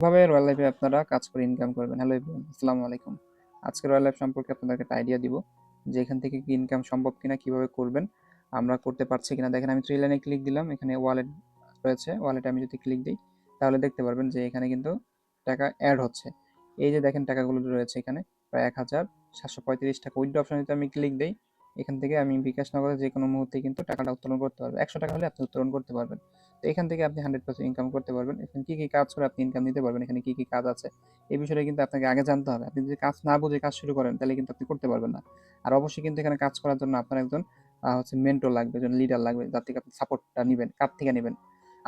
কিভাবে রয়্যাল লাইফে আপনারা কাজ করে ইনকাম করবেন। হ্যালো এভরিওয়ান, আসসালামু আলাইকুম। আজকে রয়্যাল লাইফ সম্পর্কে আপনাদেরকে একটা আইডিয়া দিব যে এখান থেকে কি ইনকাম সম্ভব কিনা, কিভাবে করবেন, আমরা করতে পারছি কিনা। দেখেন আমি থ্রি লাইনে ক্লিক দিলাম, এখানে ওয়ালেট রয়েছে। ওয়ালেটে আমি যদি ক্লিক দিই তাহলে দেখতে পারবেন যে এখানে কিন্তু টাকা অ্যাড হচ্ছে। এই যে দেখেন টাকাগুলো রয়েছে এখানে প্রায় 1735 টাকা। উইথড্র অপশনে যদি আমি ক্লিক দিই, এখান থেকে আমি বিকাশ নগদে যে কোনো মুহূর্তে কিন্তু টাকাটা উত্তোলন করতে পারবো। 100 টাকা হলে আপনি উত্তোলন করতে পারবেন। তো এখান থেকে আপনি 100% ইনকাম করতে পারবেন। এখানে কি কাজ করে আপনি ইনকাম নিতে পারবেন, এখানে কি কাজ আছে এই বিষয়টা কিন্তু আপনাকে আগে জানতে হবে। আপনি যদি কাজ না বুঝে কাজ শুরু করেন তাহলে কিন্তু আপনি করতে পারবেন না। আর অবশ্যই কিন্তু এখানে কাজ করার জন্য আপনার একজন মেন্টর লাগবে, একজন লিডার লাগবে, যার থেকে আপনি সাপোর্টটা নিবেন। কার থেকে নেবেন?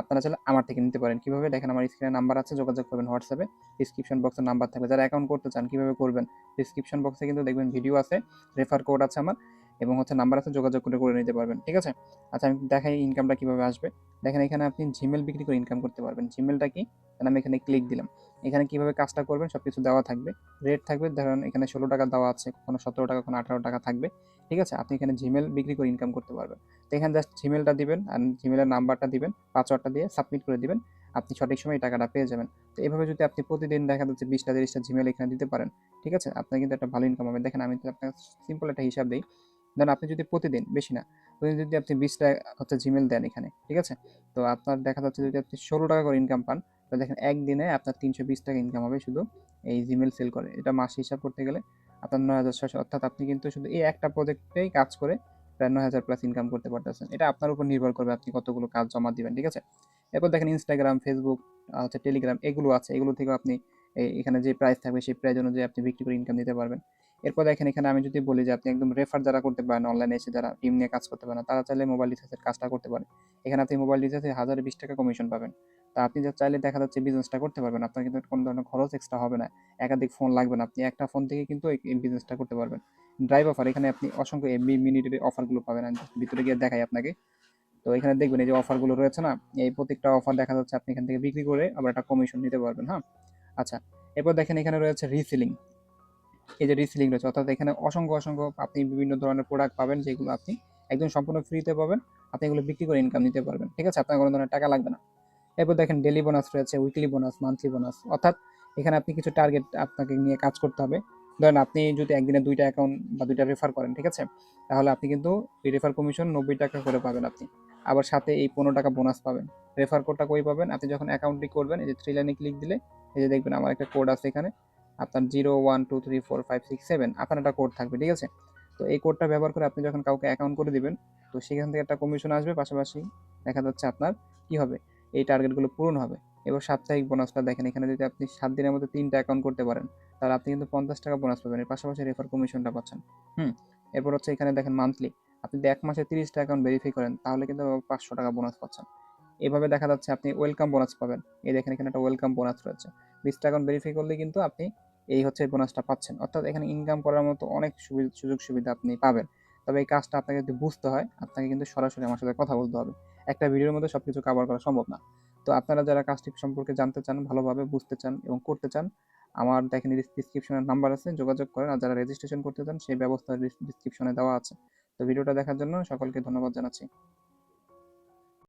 আপনারা চাইলে আমার থেকে নিতে পারেন। কিভাবে? দেখেন আমার স্ক্রিনে নাম্বার আছে, যোগাযোগ করবেন হোয়াটসঅ্যাপে। ডিসক্রিপশন বক্সে নাম্বার থাকবে। যারা অ্যাকাউন্ট করতে চান কিভাবে করবেন, ডিসক্রিপশন বক্সে কিন্তু দেখবেন ভিডিও আছে, রেফার কোড আছে আমার, এবং নাম্বার আছে, যোগাযোগ করে নিতে পারবেন। ঠিক আছে? আচ্ছা আমি দেখাই ইনকামটা কিভাবে আসবে। দেখেন এখানে আপনি জিমেল বিক্রি করে ইনকাম করতে পারবেন। জিমেলটা কি? আমি এখানে ক্লিক দিলাম। এখানে কিভাবে কাজটা করবেন সবকিছু দেওয়া থাকবে। রেট থাকবে, ধরেন এখানে 16 টাকা দেওয়া আছে, কোনো 17 টাকা, কোনো 18 টাকা থাকবে। ঠিক আছে? আপনি এখানে জিমেল বিক্রি করে ইনকাম করতে পারবেন। তো এখানে জাস্ট জিমেলটা দিবেন আর জিমেলের নাম্বারটা দিবেন, পাসওয়ার্ডটা দিয়ে সাবমিট করে দিবেন। আপনি সঠিক সময় এই টাকাটা পেয়ে যাবেন। তো এভাবে যদি আপনি প্রতিদিন দেখা যাচ্ছে 20টা 30টা জিমেল এখানে দিতে পারেন, ঠিক আছে? আপনার কিন্তু একটা ভালো ইনকাম হবে। দেখেন আমি যদি আপনাকে সিম্পল একটা হিসাব দিই, ধরেন আপনি যদি প্রতিদিন, বেশি না, প্রতিদিন যদি আপনি 20টা জিমেল দেন এখানে, ঠিক আছে? তো আপনার দেখা যাচ্ছে যদি আপনি 16 টাকা করে ইনকাম পান, তো দেখেন একদিনে আপনার 320 টাকা ইনকাম হবে শুধু এই জিমেল সেল করে। এটা মাসে হিসাব করতে গেলে আপনার 9,600, অর্থাৎ আপনি কিন্তু শুধু এই একটা প্রজেক্টেই কাজ করে প্রায় 9,000+ ইনকাম করতে পারতেছেন। এটা আপনার উপর নির্ভর করবে আপনি কতগুলো কাজ জমা দিবেন। ঠিক আছে? এরপর দেখেন ইনস্টাগ্রাম, ফেসবুক, টেলিগ্রাম এগুলো আছে। এগুলো থেকেও আপনি এখানে যে প্রাইস থাকবে সেই প্রাইস অনুযায়ী আপনি বিক্রি করে ইনকাম দিতে পারবেন। এরপর দেখেন এখানে আমি যদি বলি যে আপনি একদম রেফার যারা করতে পারেন, অনলাইনে এসে যারা টিম নিয়ে কাজ করতে পারেন না, তারা চাইলে মোবাইল রিচার্জের কাজটা করতে পারে। এখানে আপনি মোবাইল রিচার্জে 1020 টাকা কমিশন পাবেন। তা আপনি যা চাইলে দেখা যাচ্ছে বিজনেসটা করতে পারবেন। আপনার কিন্তু কোনো ধরনের খরচ এক্সট্রা হবে না। একাধিক ফোন লাগবে না। আপনি একটা ফোন থেকে কিন্তু এই বিজনেসটা করতে পারবেন। ড্রাইভ অফার, এখানে আপনি অসংখ্য এমবি মিনিটের অফারগুলো পাবেন। আমি just ভিতরে গিয়ে দেখাই আপনাকে। তো এখানে দেখবেন এই যে অফারগুলো রয়েছে না, এই প্রত্যেকটা অফার দেখা যাচ্ছে আপনি এখান থেকে বিক্রি করে আবার একটা কমিশন নিতে পারবেন। হ্যাঁ, আচ্ছা। এরপর দেখেন এখানে রয়েছে রিসেলিং। এই যে রিসেলিং রয়েছে, অর্থাৎ এখানে অসংখ্য অসংখ্য আপনি বিভিন্ন ধরনের প্রোডাক্ট পাবেন যেগুলো আপনি একদম সম্পূর্ণ ফ্রিতে পাবেন। আপনি এগুলো বিক্রি করে ইনকাম নিতে পারবেন। ঠিক আছে? আপনার কোনো ধরনের টাকা লাগবে না। এরপর দেখেন ডেইলি বোনাস রয়েছে, উইকলি বোনাস, মান্থলি বোনাস, অর্থাৎ এখানে আপনি কিছু টার্গেট আপনাকে নিয়ে কাজ করতে হবে। ধরেন আপনি যদি একদিনে 2টা অ্যাকাউন্ট বা 2টা রেফার করেন, ঠিক আছে? তাহলে আপনি কিন্তু এই রেফার কমিশন 90 টাকা করে পাবেন আপনি। আবার সাথে এই 15 টাকা বোনাস পাবেন। রেফার কোডটা কই পাবেন? আপনি যখন অ্যাকাউন্টটি করবেন, এই যে থ্রি লাইনে ক্লিক দিলে এই যে দেখবেন আমার একটা কোড আছে এখানে, আপনার 01234567 আপনার একটা কোড থাকবে। ঠিক আছে? তো এই কোডটা ব্যবহার করে আপনি যখন কাউকে অ্যাকাউন্ট করে দিবেন, তো সেখান থেকে একটা কমিশন আসবে। পাশাপাশি দেখা যাচ্ছে আপনার কি হবে, এই টার্গেটগুলো পূরণ হবে। এবার সাপ্তাহিক বোনাসটা দেখেন, এখানে যদি আপনি 7 দিনের মধ্যে 3টা অ্যাকাউন্ট করতে পারেন তাহলে আপনি কিন্তু 50 টাকা বোনাস পাবেন। এর পাশাপাশি রেফার কমিশনটা পাচ্ছেন। হুম। এরপর এখানে দেখেন মান্থলি, আপনি যদি 1 মাসে 30টা অ্যাকাউন্ট ভেরিফাই করেন তাহলে কিন্তু 500 টাকা বোনাস পাচ্ছেন। এভাবে দেখা যাচ্ছে আপনি ওয়েলকাম বোনাস পাবেন। এই দেখেন এখানে একটা ওয়েলকাম বোনাস রয়েছে। 20টা অ্যাকাউন্ট ভেরিফাই করলে কিন্তু আপনি এই বোনাসটা পাচ্ছেন। অর্থাৎ এখানে ইনকাম করার মতো অনেক সুযোগ সুবিধা আপনি পাবেন। তবে এই কাজটা আপনাকে যদি বুঝতে হয়, আপনাকে কিন্তু সরাসরি আমার সাথে কথা বলতে হবে। একটা ভিডিওর মধ্যে সবকিছু কভার করা সম্ভব না। তো আপনারা যারা কাজটি সম্পর্কে জানতে চান, ভালোভাবে বুঝতে চান এবং করতে চান, আমার দেখেন ডিসক্রিপশনের নাম্বার আছে, যোগাযোগ করেন। আর যারা রেজিস্ট্রেশন করতে চান সেই ব্যবস্থা ডিসক্রিপশনে দেওয়া আছে। তো ভিডিওটা দেখার জন্য সকলকে ধন্যবাদ জানাচ্ছি।